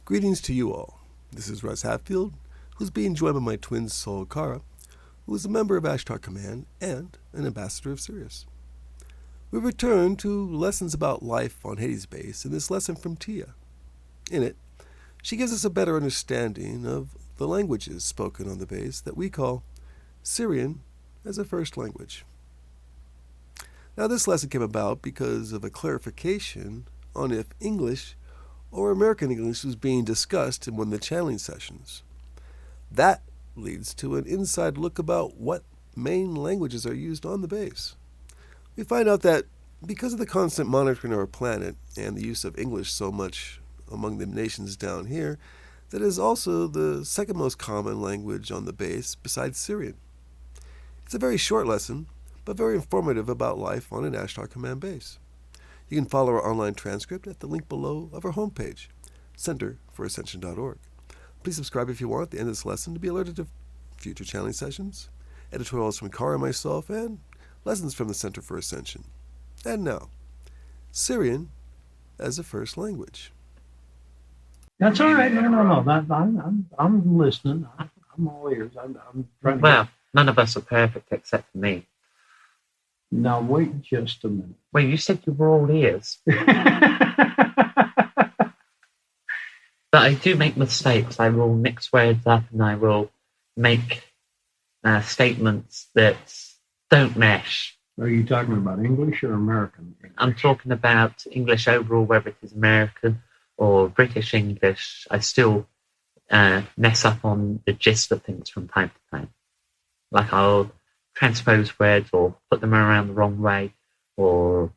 Greetings to you all. This is Russ Hatfield, who's being joined by my twin soul, Kara, who is a member of Ashtar Command and an ambassador of Sirius. We return to lessons about life on Hades base in this lesson from Tia. In it, she gives us a better understanding of the languages spoken on the base that we call Sirian as a first language. Now, this lesson came about because of a clarification on if English or American English was being discussed in one of the channeling sessions. That leads to an inside look about what main languages are used on the base. We find out that because of the constant monitoring of our planet and the use of English so much among the nations down here, that is also the second most common language on the base besides Sirian. It's a very short lesson, but very informative about life on an Ashtar Command base. You can follow our online transcript at the link below of our homepage, centerforascension.org. Please subscribe if you want at the end of this lesson to be alerted to future channeling sessions, editorials from Kara and myself, and lessons from the Center for Ascension. And now, Sirian as a first language. That's all right. No. I'm listening. I'm all ears. I'm trying to. Well, none of us are perfect except for me. Now wait just a minute. Well, you said you were all ears. But I do make mistakes. I will mix words up and I will make statements that don't mesh. Are you talking about English or American English? I'm talking about English overall, whether it is American or British English. I still mess up on the gist of things from time to time. Like I'll transpose words or put them around the wrong way, or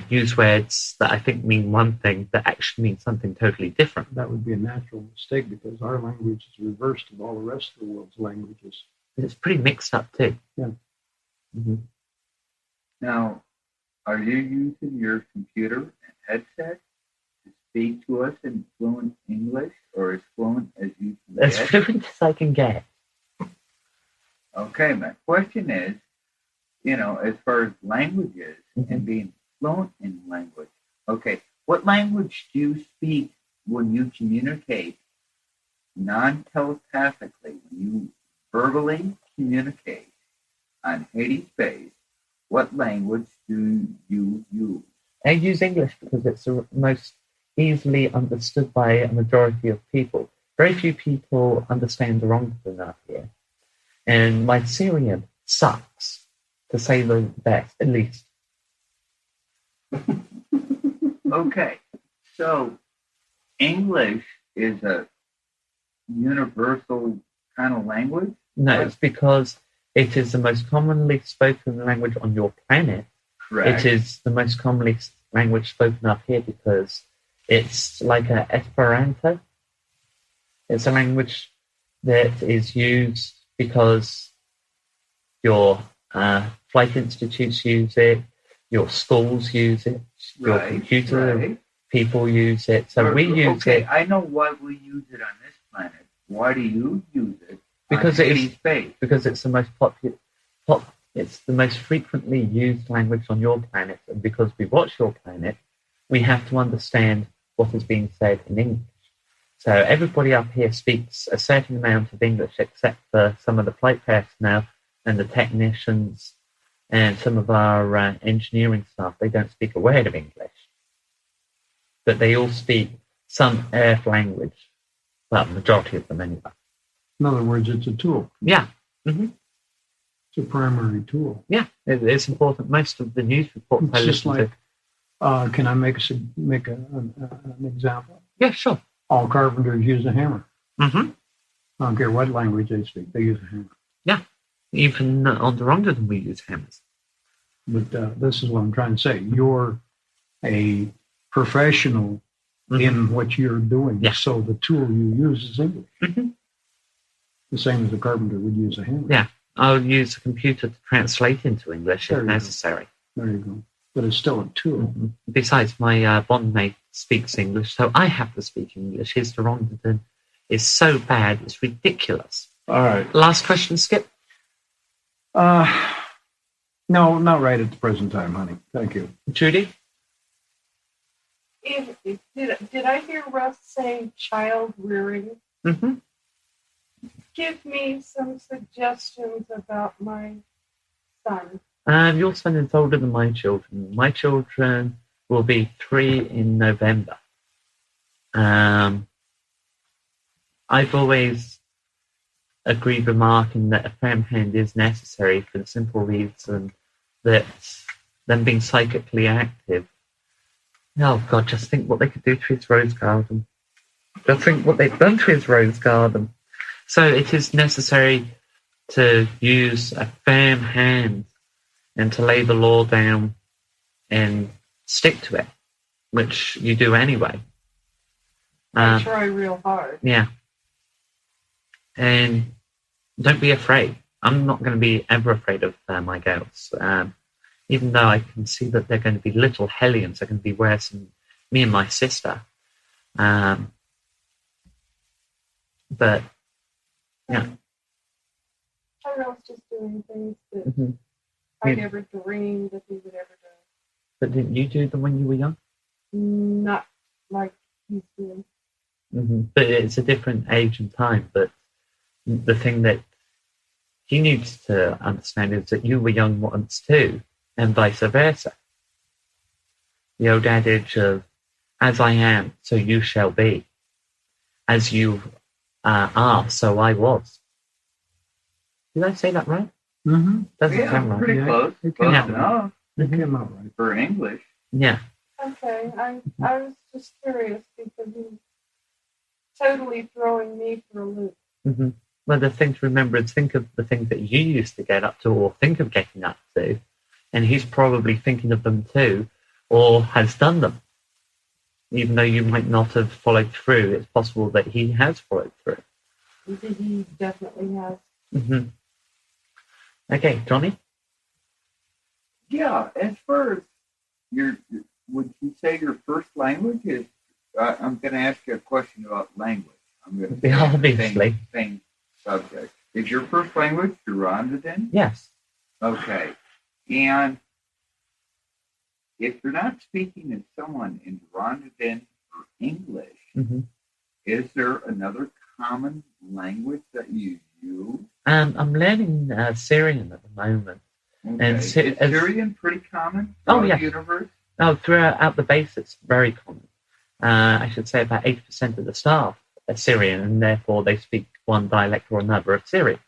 use words that I think mean one thing that actually means something totally different. That would be a natural mistake because our language is reversed of all the rest of the world's languages. It's pretty mixed up too. Yeah. Mm-hmm. Now, are you using your computer and headset to speak to us in fluent English, or as fluent as you can get? As fluent as I can get. Okay, my question is, as far as languages and being fluent in language, okay, what language do you speak when you communicate non-telepathically, when you verbally communicate on Hades space? What language do you use? I use English because it's the most easily understood by a majority of people. Very few people understand the wrong enough here. And my Sirian sucks, to say the best, at least. Okay, so English is a universal kind of language? No, it's because it is the most commonly spoken language on your planet. Correct. It is the most commonly language spoken up here because it's like an Esperanto. It's a language that is used because your flight institutes use it, your schools use it, your computer people use it. So we use it. I know why we use it on this planet. Why do you use it? Because space? Because it's the most popular. It's the most frequently used language on your planet, and because we watch your planet, we have to understand what is being said in English. So everybody up here speaks a certain amount of English, except for some of the flight personnel and the technicians and some of our engineering staff. They don't speak a word of English, but they all speak some Earth language. Well, majority of them anyway. In other words, it's a tool. Yeah. Mm-hmm. It's a primary tool. Yeah, it's important. Most of the news reports it's just like, can I make an example? Yeah, sure. All carpenters use a hammer. Mm-hmm. I don't care what language they speak, they use a hammer. Yeah, even on the Rondon we use hammers. But this is what I'm trying to say. You're a professional in what you're doing, so the tool you use is English. Mm-hmm. The same as a carpenter would use a hammer. Yeah, I'll use a computer to translate into English if necessary. There you go. But it's still a tool. Mm-hmm. Besides, my bondmate speaks English, so I have to speak English. His Rondon is so bad, it's ridiculous. All right. Last question, Skip. No, not right at the present time, honey. Thank you. Judy? Did I hear Russ say child rearing? Mm-hmm. Give me some suggestions about my son. Your son is older than my children. My children will be 3 in November. I've always agreed remarking that a firm hand is necessary for the simple reason that them being psychically active. Oh God, just think what they could do to his rose garden. Just think what they've done to his rose garden. So it is necessary to use a firm hand and to lay the law down and stick to it, which you do anyway. I try real hard. Yeah. And don't be afraid. I'm not going to be ever afraid of my girls. Even though I can see that they're going to be little hellions, they're going to be worse than me and my sister. But, yeah. Tyrell's just doing things that Mm-hmm. I never dreamed that he would ever do. But didn't you do them when you were young? Not like he's doing. Mm-hmm. But it's a different age and time. But the thing that he needs to understand is that you were young once too, and vice versa. The old adage of, as I am, so you shall be. As you are, so I was. Did I say that right? Mm-hmm. Doesn't sound right. pretty Yeah. close. It Close came- enough It came out right. for English. Yeah. Okay, I was just curious because he's totally throwing me for a loop. Mm-hmm. Well, the thing to remember is think of the things that you used to get up to or think of getting up to, and he's probably thinking of them too, or has done them. Even though you might not have followed through, it's possible that he has followed through. He definitely has. Mm-hmm. Okay, Johnny? Yeah, as far as would you say your first language is? I'm going to ask you a question about language. I'm going to say Obviously. same subject. Is your first language Rwandan? Yes. Okay, and if you're not speaking to someone in Rwandan or English, Mm-hmm. is there another common language that you use? I'm learning Sirian at the moment. Okay. And Is Syrian pretty common Oh, throughout yeah. the universe? Oh, throughout the base, it's very common. I should say about 80% of the staff are Syrian, and therefore they speak one dialect or another of Syrian.